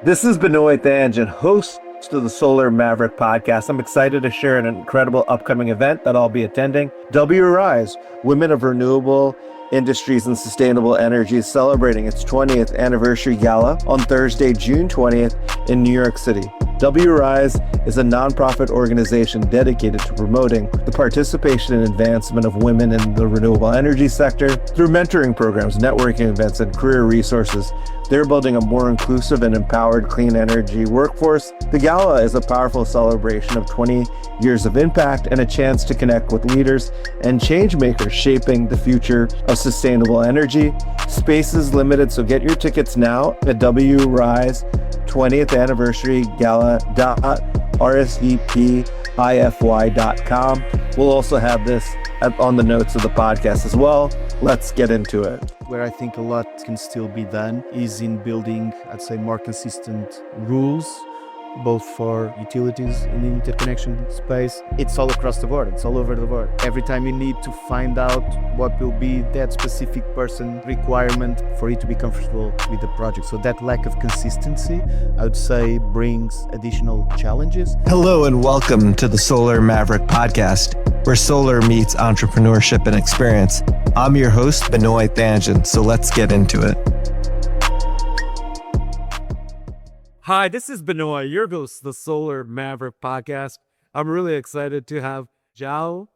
This is Benoy Thanjan, host of the Solar Maverick podcast. I'm excited to share an incredible upcoming event that I'll be attending. WRISE, Women of Renewable Industries and Sustainable Energy, is celebrating its 20th anniversary gala on Thursday, June 20th in New York City. WRISE is a nonprofit organization dedicated to promoting the participation and advancement of women in the renewable energy sector through mentoring programs, networking events, and career resources. They're building a more inclusive and empowered clean energy workforce. The gala is a powerful celebration of 20 years of impact and a chance to connect with leaders and change makers shaping the future of sustainable energy. Space is limited, so get your tickets now at WRISE 20th Anniversary Gala.rsvpify.com. We'll also have this on the notes of the podcast as well. Let's get into it. Where I think a lot can still be done is in building, I'd say, more consistent rules, both for utilities in the interconnection space. It's all across the board. It's all over the board. Every time you need to find out what will be that specific person requirement for it to be comfortable with the project. So that lack of consistency, I would say, brings additional challenges. Hello and welcome to the Solar Maverick podcast, where solar meets entrepreneurship and experience. I'm your host, Benoy Thanjan, so let's get into it. Hi, this is Benoy, your host, the Solar Maverick podcast. I'm really excited to have João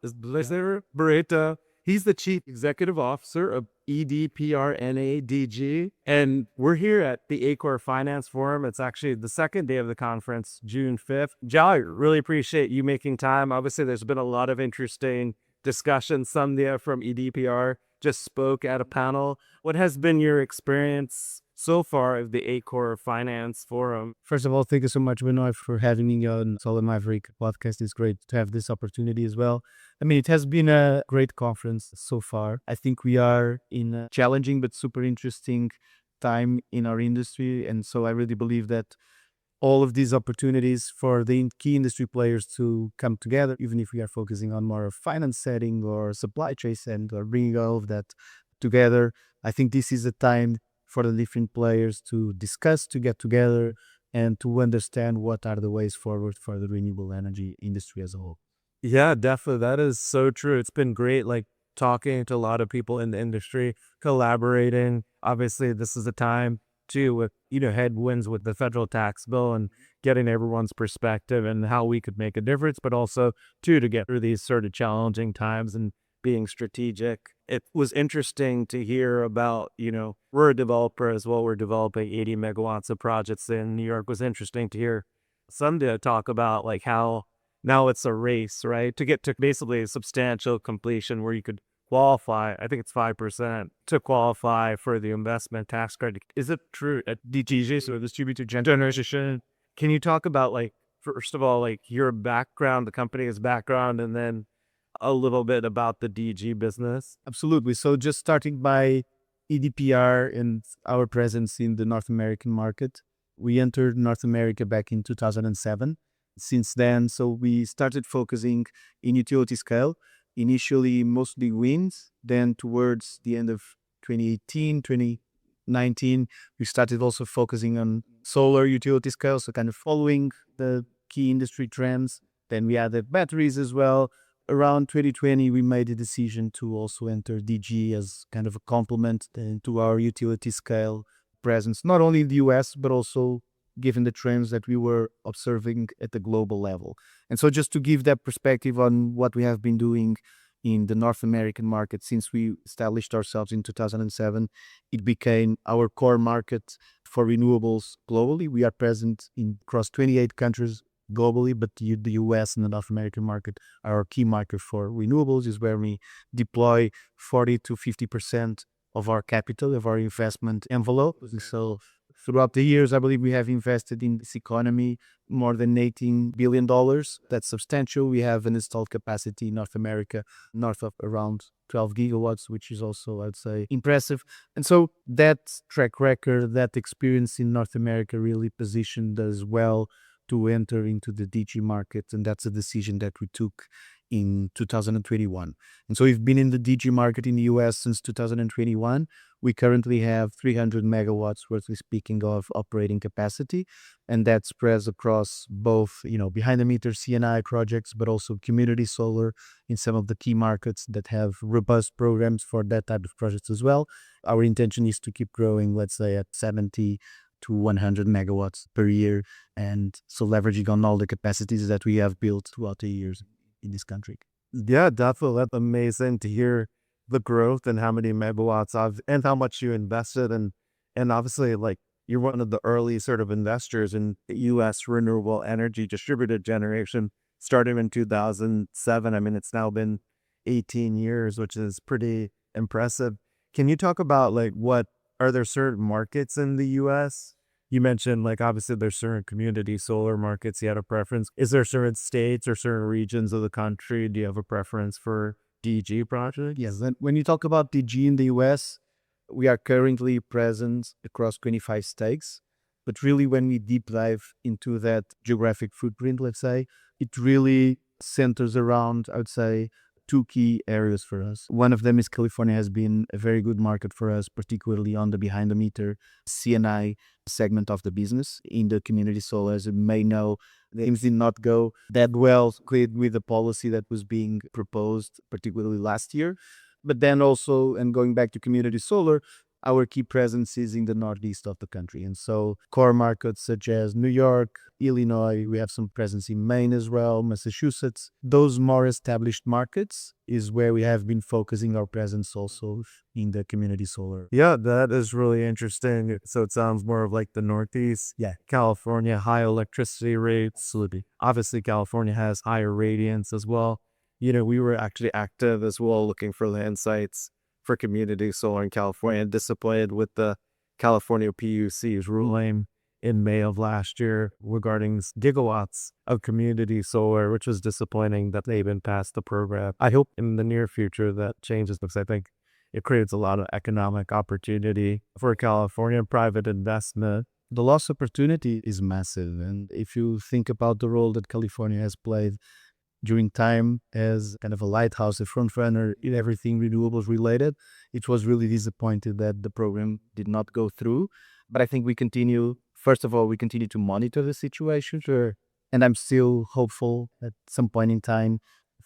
Barreto. He's the Chief Executive Officer of EDPR NA DG, and we're here at the ACORE Finance Forum. It's actually the second day of the conference, June 5th. João, I really appreciate you making time. Obviously, there's been a lot of interesting discussions. Sandhya from EDPR just spoke at a panel. What has been your experience so far of the ACORE Finance Forum? First of all, thank you so much, Benoy, for having me on Solar Maverick podcast. It's great to have this opportunity as well. I mean, it has been a great conference so far. I think we are in a challenging but super interesting time in our industry. And so I really believe that all of these opportunities for the key industry players to come together, even if we are focusing on more of finance setting or supply chain and or bringing all of that together, I think this is a time for the different players to discuss, to get together, and to understand what are the ways forward for the renewable energy industry as a whole. Yeah, definitely. That is so true. It's been great, talking to a lot of people in the industry, collaborating. Obviously, this is a time too with, headwinds with the federal tax bill and getting everyone's perspective and how we could make a difference, but also too to get through these sort of challenging times and being strategic. It was interesting to hear about, we're a developer as well. We're developing 80 megawatts of projects in New York. It was interesting to hear Sandhya talk about how now it's a race, right? To get to basically a substantial completion where you could qualify, I think it's 5% to qualify for the investment tax credit. Is it true at DG, so Distributed Generation? Can you talk about first of all, your background, the company's background, and then a little bit about the DG business? Absolutely. So just starting by EDPR and our presence in the North American market. We entered North America back in 2007. Since then, so we started focusing in utility scale, initially mostly wind. Then towards the end of 2018, 2019, we started also focusing on solar utility scale, so kind of following the key industry trends. Then we added batteries as well. Around 2020, we made a decision to also enter DG as kind of a complement to our utility scale presence, not only in the US, but also given the trends that we were observing at the global level. And so just to give that perspective on what we have been doing in the North American market since we established ourselves in 2007, it became our core market for renewables globally. We are present across 28 countries globally, but the US and the North American market are our key market for renewables, is where we deploy 40 to 50% of our capital, of our investment envelope. So throughout the years, I believe we have invested in this economy more than $18 billion. That's substantial. We have an installed capacity in North America north of around 12 gigawatts, which is also, I'd say, impressive. And so that track record, that experience in North America really positioned us well to enter into the DG market. And that's a decision that we took in 2021. And so we've been in the DG market in the US since 2021. We currently have 300 megawatts, roughly speaking, of operating capacity, and that spreads across both, behind the meter CNI projects, but also community solar in some of the key markets that have robust programs for that type of projects as well. Our intention is to keep growing, let's say, at 70 to 100 megawatts per year, and so leveraging on all the capacities that we have built throughout the years in this country. Yeah, definitely. That's amazing to hear the growth and how many megawatts and how much you invested. And obviously, like, you're one of the early sort of investors in U.S. renewable energy distributed generation, starting in 2007. I mean, it's now been 18 years, which is pretty impressive. Can you talk about, like, are there certain markets in the U.S.? You mentioned, like, obviously there's certain community solar markets you had a preference. Is there certain states or certain regions of the country? Do you have a preference for DG projects? Yes, and when you talk about DG in the US, we are currently present across 25 states. But really, when we deep dive into that geographic footprint, let's say, it really centers around, I would say, two key areas for us. One of them is California has been a very good market for us, particularly on the behind the meter CNI segment of the business. In the community solar, as you may know, things did not go that well with the policy that was being proposed, particularly last year. But then also, and going back to community solar, our key presence is in the northeast of the country. And so core markets such as New York, Illinois, we have some presence in Maine as well, Massachusetts. Those more established markets is where we have been focusing our presence also in the community solar. Yeah, that is really interesting. So it sounds more of like the Northeast. Yeah. California, high electricity rates. Absolutely. Obviously, California has higher radiance as well. We were actually active as well, looking for land sites for community solar in California, and disappointed with the California PUC's ruling in May of last year regarding gigawatts of community solar, which was disappointing that they even passed the program. I hope in the near future that changes, because I think it creates a lot of economic opportunity for California private investment. The lost opportunity is massive. And if you think about the role that California has played during time as kind of a lighthouse, a front runner in everything renewables related, it was really disappointed that the program did not go through. But I think we continue to monitor the situation. Sure. And I'm still hopeful at some point in time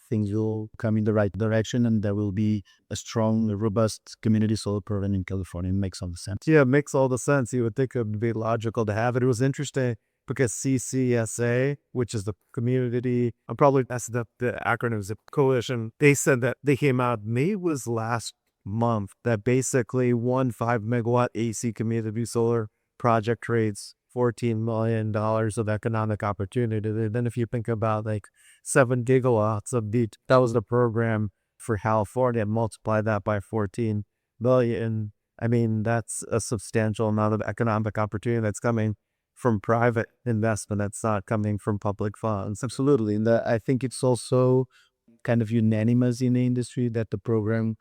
things will come in the right direction and there will be a strong, robust community solar program in California. It makes all the sense. Yeah, it makes all the sense. You would think it would be logical to have it. It was interesting because CCSA, which is the community, I'm probably messing up the acronyms, the coalition, they said that they came out, May was last month, that basically one 5 megawatt AC community solar project creates $14 million of economic opportunity. And then if you think about like 7 gigawatts of that was the program for California, multiply that by 14 million. I mean, that's a substantial amount of economic opportunity that's coming from private investment, that's not coming from public funds. Absolutely. And I think it's also kind of unanimous in the industry that the program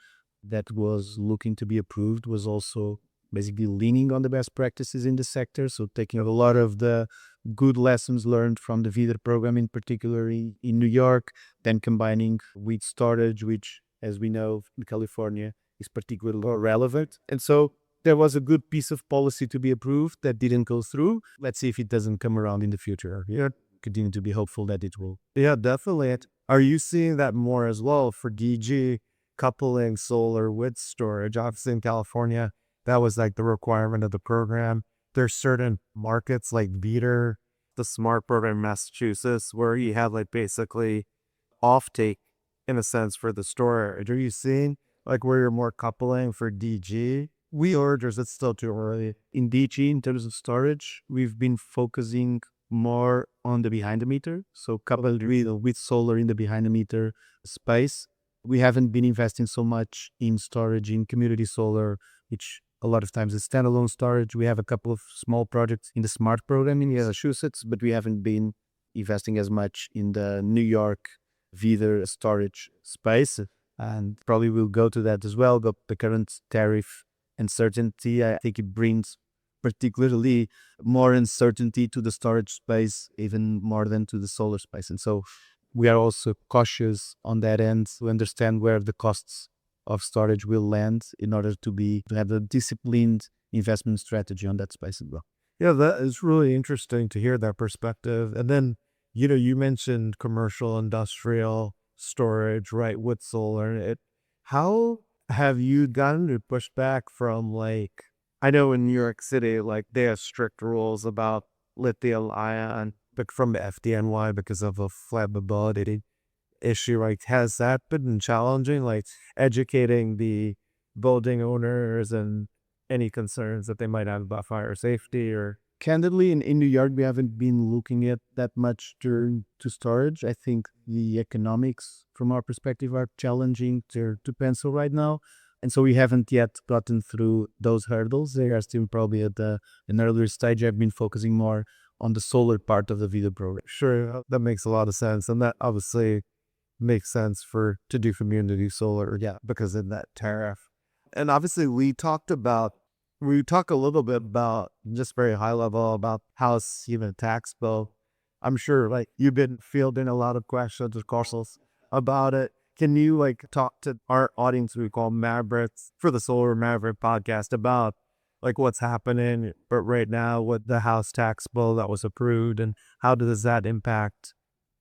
that was looking to be approved was also basically leaning on the best practices in the sector. So taking a lot of the good lessons learned from the VIDR program, in particular in New York, then combining with storage, which, as we know, in California is particularly relevant. And so there was a good piece of policy to be approved that didn't go through. Let's see if it doesn't come around in the future. Yeah, continue to be hopeful that it will. Yeah, definitely. Are you seeing that more as well for DG, coupling solar with storage? Obviously in California, that was like the requirement of the program. There's certain markets like VIDR, the SMART program in Massachusetts, where you have like basically offtake in a sense for the storage. Are you seeing like where you're more coupling for DG? Or is it still too early? In DG, in terms of storage, we've been focusing more on the behind the meter. So coupled with solar in the behind the meter space. We haven't been investing so much in storage in community solar, which a lot of times is standalone storage. We have a couple of small projects in the SMART program in Massachusetts, but we haven't been investing as much in the New York VIDR storage space. And probably we'll go to that as well. But the current tariff uncertainty, I think it brings particularly more uncertainty to the storage space, even more than to the solar space. And so we are also cautious on that end to understand where the costs of storage will land in order to have a disciplined investment strategy on that space as well. Yeah, that is really interesting to hear that perspective. And then, you mentioned commercial, industrial storage, right, with solar. How have you gotten to push back from, like, I know in New York City, like, they have strict rules about lithium ion, but from the FDNY because of a flammability issue. Like, has that been challenging, like educating the building owners and any concerns that they might have about fire safety? Or Candidly, in New York, we haven't been looking at that much to storage. I think the economics from our perspective are challenging to pencil right now. And so we haven't yet gotten through those hurdles. They are still probably at an earlier stage. I've been focusing more on the solar part of the video program. sure, that makes a lot of sense, and that obviously makes sense to do community solar, yeah, because in that tariff. And obviously we talk a little bit about, just very high level, about house, tax bill. I'm sure, like, you've been fielding a lot of questions, of course, about it. Can you, like, talk to our audience we call Mavericks for the Solar Maverick podcast about, like, what's happening but right now with the house tax bill that was approved, and how does that impact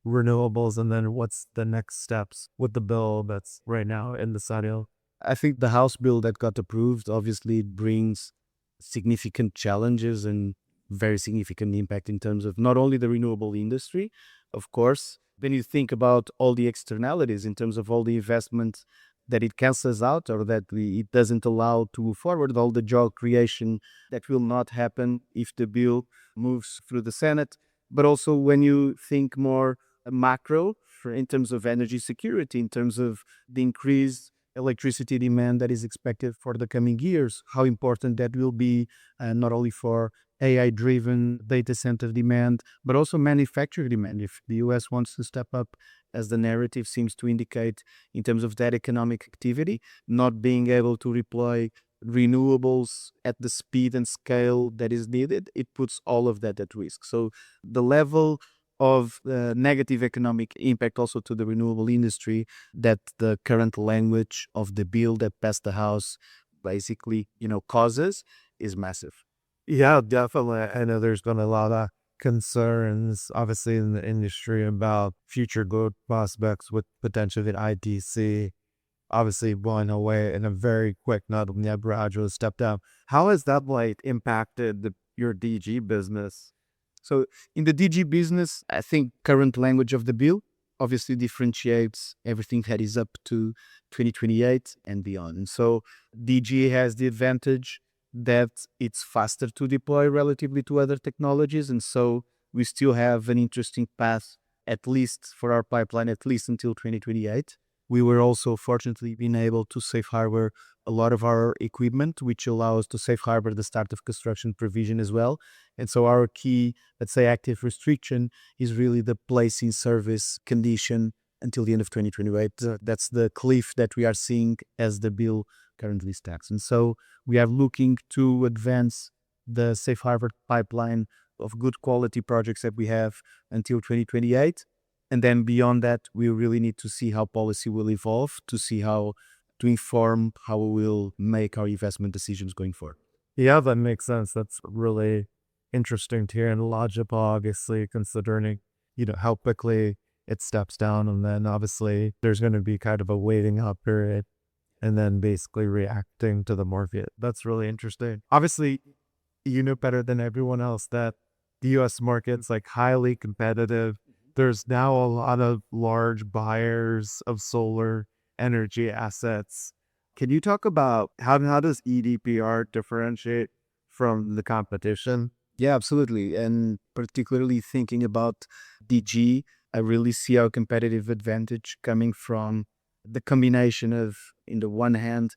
renewables, and then what's the next steps with the bill that's right now in the Senate? I think the House bill that got approved obviously brings significant challenges and very significant impact in terms of not only the renewable industry, of course. When you think about all the externalities in terms of all the investment that it cancels out or that it doesn't allow to move forward, all the job creation that will not happen if the bill moves through the Senate. But also when you think more macro in terms of energy security, in terms of the increased electricity demand that is expected for the coming years, how important that will be not only for AI-driven data center demand, but also manufacturing demand. If the US wants to step up, as the narrative seems to indicate, in terms of that economic activity, not being able to deploy renewables at the speed and scale that is needed, it puts all of that at risk. So the level of negative economic impact also to the renewable industry that the current language of the bill that passed the House basically, causes is massive. Yeah, definitely. I know there's been a lot of concerns, obviously, in the industry about future growth prospects with potentially the ITC, obviously going away in a very quick, not a gradual step down. How has that, like, impacted your DG business? So in the DG business, I think current language of the bill obviously differentiates everything that is up to 2028 and beyond. And so DG has the advantage that it's faster to deploy relatively to other technologies. And so we still have an interesting path, at least for our pipeline, at least until 2028. We were also fortunately being able to safe harbor a lot of our equipment, which allows us to safe harbor the start of construction provision as well. And so our key, let's say, active restriction is really the place in service condition until the end of 2028. That's the cliff that we are seeing as the bill currently stacks. And so we are looking to advance the safe harbor pipeline of good quality projects that we have until 2028. And then beyond that, we really need to see how policy will evolve to see how to inform how we will make our investment decisions going forward. Yeah, that makes sense. That's really interesting to hear and logical, obviously, considering, how quickly it steps down. And then obviously there's going to be kind of a waiting up period and then basically reacting to the market. That's really interesting. Obviously, you know better than everyone else that the US market's, like, highly competitive. There's now a lot of large buyers of solar energy assets. Can you talk about how does EDPR differentiate from the competition? Yeah, absolutely. And particularly thinking about DG, I really see our competitive advantage coming from the combination of, in the one hand,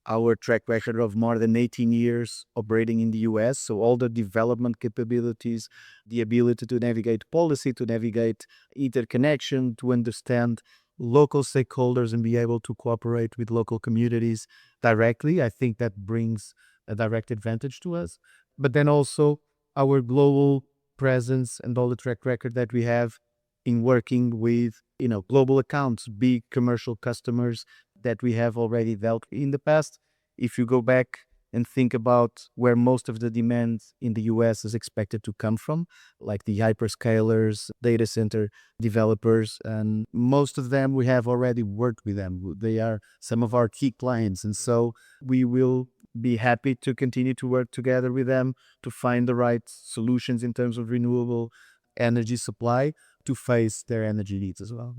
our track record of more than 18 years operating in the US. So all the development capabilities, the ability to navigate policy, to navigate interconnection, to understand local stakeholders and be able to cooperate with local communities directly. I think that brings a direct advantage to us. But then also our global presence and all the track record that we have in working with, global accounts, big commercial customers that we have already dealt in the past. If you go back and think about where most of the demand in the US is expected to come from, like the hyperscalers, data center developers, and most of them we have already worked with them. They are some of our key clients. And so we will be happy to continue to work together with them to find the right solutions in terms of renewable energy supply to face their energy needs as well.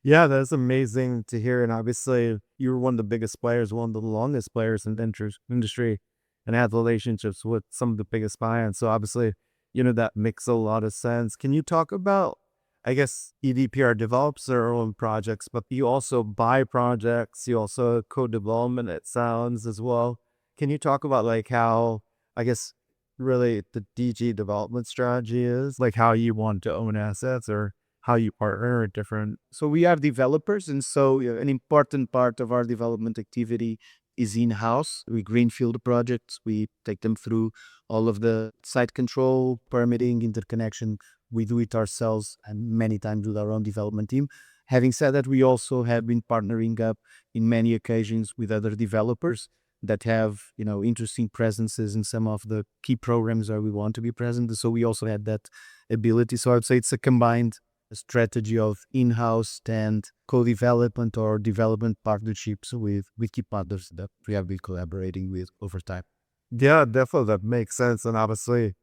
Yeah, that's amazing to hear. And obviously, you're one of the biggest players, one of the longest players in the industry, and have relationships with some of the biggest clients. So obviously, that makes a lot of sense. Can you talk about, I guess, EDPR develops their own projects, but you also buy projects, you also co-development, it sounds, as well. Can you talk about like how, I guess, really the DG development strategy is, like how you want to own assets or how you partner with different. So we are developers, and so an important part of our development activity is in-house. We greenfield projects. We take them through all of the site control, permitting, interconnection. We do it ourselves and many times with our own development team. Having said that, we also have been partnering up in many occasions with other developers that have, interesting presences in some of the key programs where we want to be present. So we also had that ability. So I would say it's a combined strategy of in-house and co-development or development partnerships with key partners that we have been collaborating with over time. Yeah, definitely that makes sense. And obviously,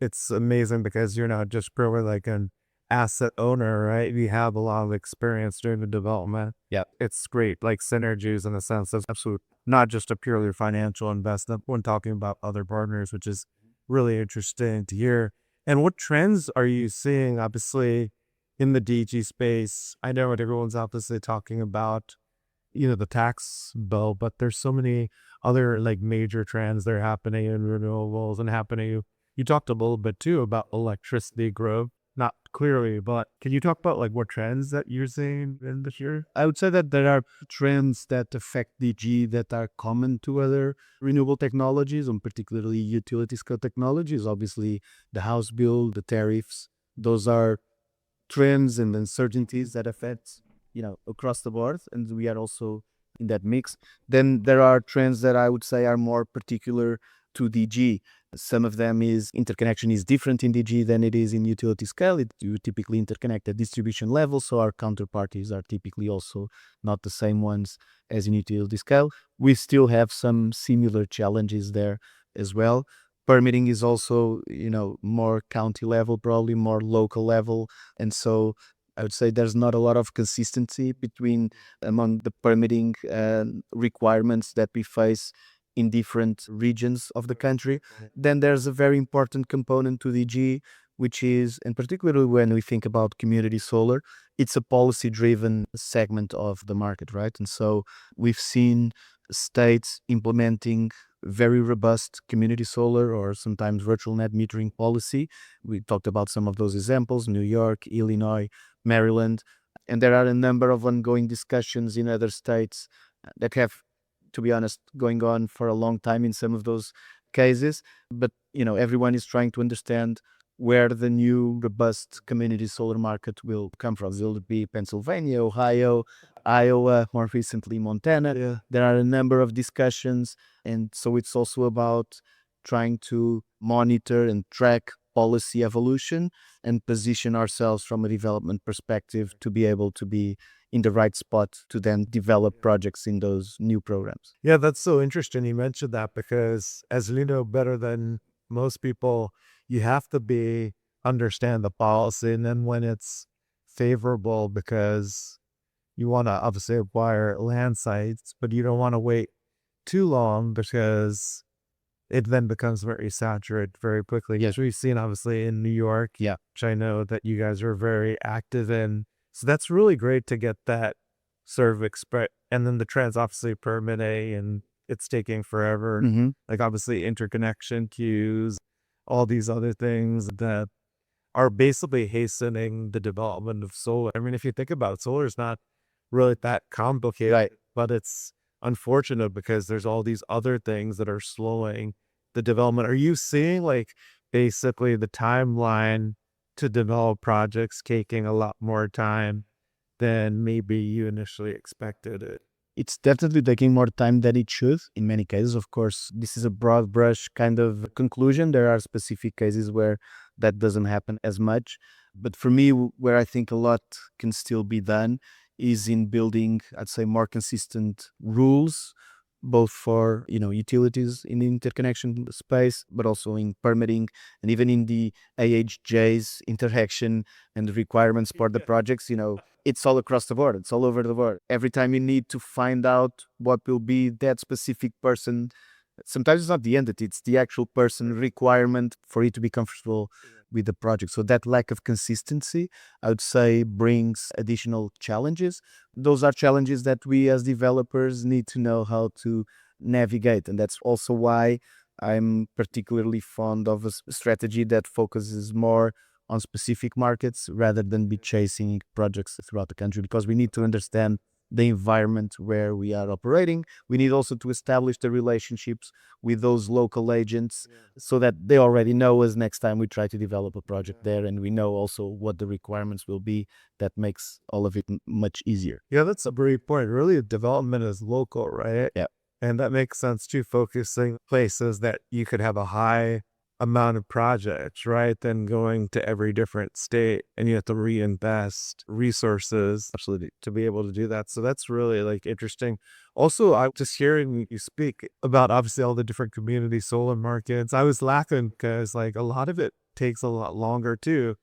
it's amazing because you're not just purely like an asset owner, right? You have a lot of experience during the development. Yeah. It's great, like synergies in a sense. That's absolute, not just a purely financial investment when talking about other partners, which is really interesting to hear. And what trends are you seeing, obviously, in the DG space? I know what everyone's obviously talking about, the tax bill, but there's so many other like major trends that are happening in renewables and happening. You talked a little bit too about electricity growth, not clearly, but can you talk about like what trends that you're seeing in this year? I would say that there are trends that affect DG that are common to other renewable technologies, and particularly utility scale technologies. Obviously, the house bill, the tariffs, those are trends and uncertainties that affect, across the board, and we are also in that mix. Then there are trends that I would say are more particular to DG. Some of them is interconnection is different in DG than it is in utility scale. You typically interconnect at distribution level, so our counterparties are typically also not the same ones as in utility scale. We still have some similar challenges there as well. Permitting is also, more county level, probably more local level. And so I would say there's not a lot of consistency among the permitting requirements that we face in different regions of the country. Then there's a very important component to DG, which is, and particularly when we think about community solar, it's a policy-driven segment of the market, right? And so we've seen states implementing very robust community solar or sometimes virtual net metering policy. We talked about some of those examples: New York, Illinois, Maryland, and there are a number of ongoing discussions in other states that have, to be honest, going on for a long time in some of those cases. But, everyone is trying to understand where the new robust community solar market will come from. Will it be Pennsylvania, Ohio, Iowa, more recently Montana? Yeah. There are a number of discussions. And so it's also about trying to monitor and track policy evolution and position ourselves from a development perspective to be able to be in the right spot to then develop projects in those new programs. Yeah, that's so interesting. You mentioned that because, as you know better than most people, you have to understand the policy, and then when it's favorable, because you want to obviously acquire land sites, but you don't want to wait too long because it then becomes very saturated very quickly. Yes. We've seen obviously in New York, Yeah. which I know that you guys are very active in. So that's really great to get that sort of and then the trans obviously permitting, and it's taking forever. Mm-hmm. Like obviously interconnection queues, all these other things that are basically hastening the development of solar. I mean, if you think about it, solar is not really that complicated, Right. but it's unfortunate because there's all these other things that are slowing the development. Are you seeing like basically the timeline to develop projects taking a lot more time than maybe you initially expected it. It's definitely taking more time than it should in many cases. Of course, this is a broad brush kind of conclusion. There are specific cases where that doesn't happen as much. But for me, where I think a lot can still be done is in building, I'd say, more consistent rules, both for utilities in the interconnection space, but also in permitting and even in the AHJ's interaction and the requirements for the projects. It's all across the board. It's all over the board. Every time you need to find out what will be that specific person, sometimes it's not the entity, it's the actual person requirement for you to be comfortable with the project. So that lack of consistency, I would say, brings additional challenges. Those are challenges that we as developers need to know how to navigate. And that's also why I'm particularly fond of a strategy that focuses more on specific markets rather than be chasing projects throughout the country, because we need to understand the environment where we are operating. We need also to establish the relationships with those local agents so that they already know us next time we try to develop a project there, and we know also what the requirements will be. That makes all of it much easier. Yeah, that's a great point. Really, development is local, right? Yeah. And that makes sense too, focusing places that you could have a high amount of projects, right? Than going to every different state and you have to reinvest resources Absolutely. to be able to do that. So that's really interesting. Also, I'm just hearing you speak about obviously all the different community solar markets. I was laughing because a lot of it takes a lot longer too.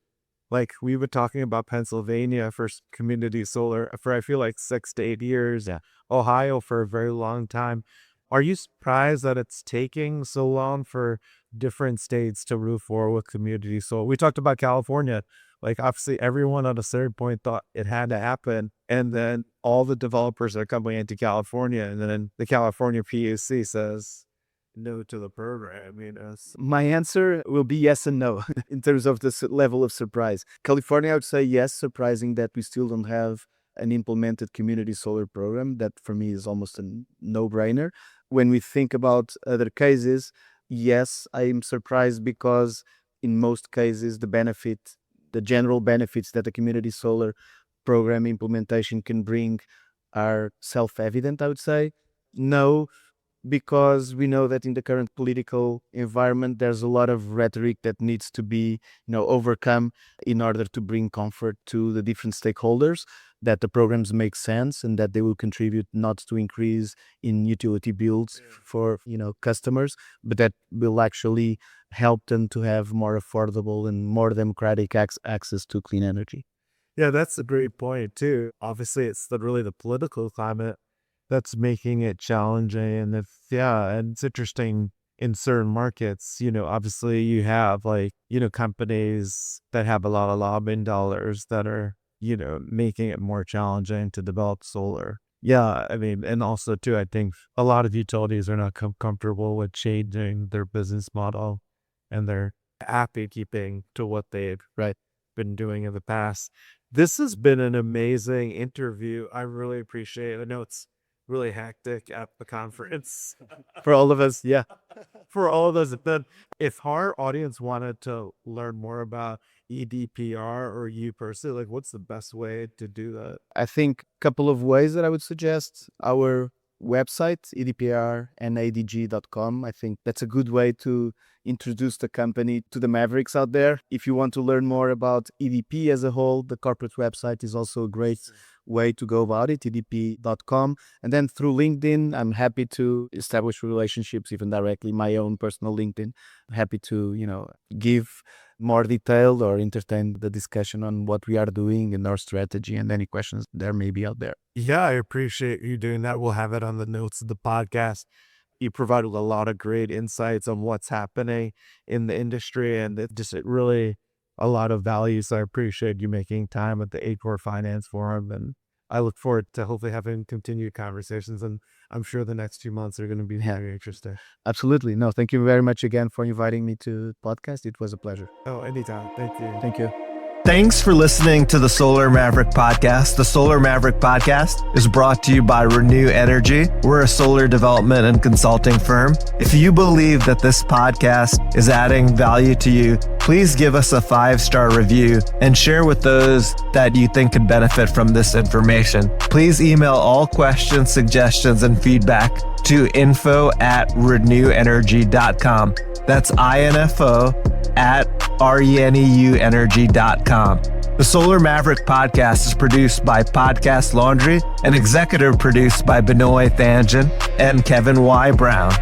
We were talking about Pennsylvania for community solar for I feel like 6 to 8 years. Yeah. Obviously for a very long time. Are you surprised that it's taking so long for different states to move forward with community solar? We talked about California. Obviously everyone at a certain point thought it had to happen. And then all the developers are coming into California, and then the California PUC says no to the program. My answer will be yes and no in terms of the level of surprise. California, I would say yes, surprising that we still don't have an implemented community solar program. That for me is almost a no-brainer. When we think about other cases, yes, I'm surprised because in most cases the general benefits that the community solar program implementation can bring are self-evident, I would say. No, because we know that in the current political environment, there's a lot of rhetoric that needs to be overcome in order to bring comfort to the different stakeholders that the programs make sense and that they will contribute not to increase in utility bills for customers, but that will actually help them to have more affordable and more democratic access to clean energy. Yeah, that's a great point too. Obviously, it's really the political climate that's making it challenging. And and it's interesting in certain markets, obviously you have companies that have a lot of lobbying dollars that are, making it more challenging to develop solar. Yeah, and also too, I think a lot of utilities are not comfortable with changing their business model, and they're happy keeping to what they've been doing in the past. This has been an amazing interview. I really appreciate it. I know it's really hectic at the conference For all of us, yeah. for all of us. Then if our audience wanted to learn more about EDPR or you personally, what's the best way to do that? I think a couple of ways that I would suggest. Our website, EDPRNADG.com. I think that's a good way to introduce the company to the Mavericks out there. If you want to learn more about EDP as a whole, the corporate website is also a great way to go about it, edp.com. And then through LinkedIn, I'm happy to establish relationships, even directly, my own personal LinkedIn. I'm happy to, give more detailed or entertain the discussion on what we are doing and our strategy and any questions there may be out there. Yeah, I appreciate you doing that. We'll have it on the notes of the podcast. You provided a lot of great insights on what's happening in the industry, and it just really a lot of value. So I appreciate you making time at the ACORE Finance Forum, and I look forward to hopefully having continued conversations. And I'm sure the next 2 months are going to be very interesting. Absolutely. No, thank you very much again for inviting me to the podcast. It was a pleasure. Oh, anytime. Thank you. Thank you. Thanks for listening to the Solar Maverick Podcast. The Solar Maverick Podcast is brought to you by Renew Energy. We're a solar development and consulting firm. If you believe that this podcast is adding value to you, please give us a 5-star review and share with those that you think could benefit from this information. Please email all questions, suggestions, and feedback to info@renewenergy.com. That's info@reneuenergy.com. The Solar Maverick Podcast is produced by Podcast Laundry and executive produced by Benoy Thanjan and Kevin Y. Brown.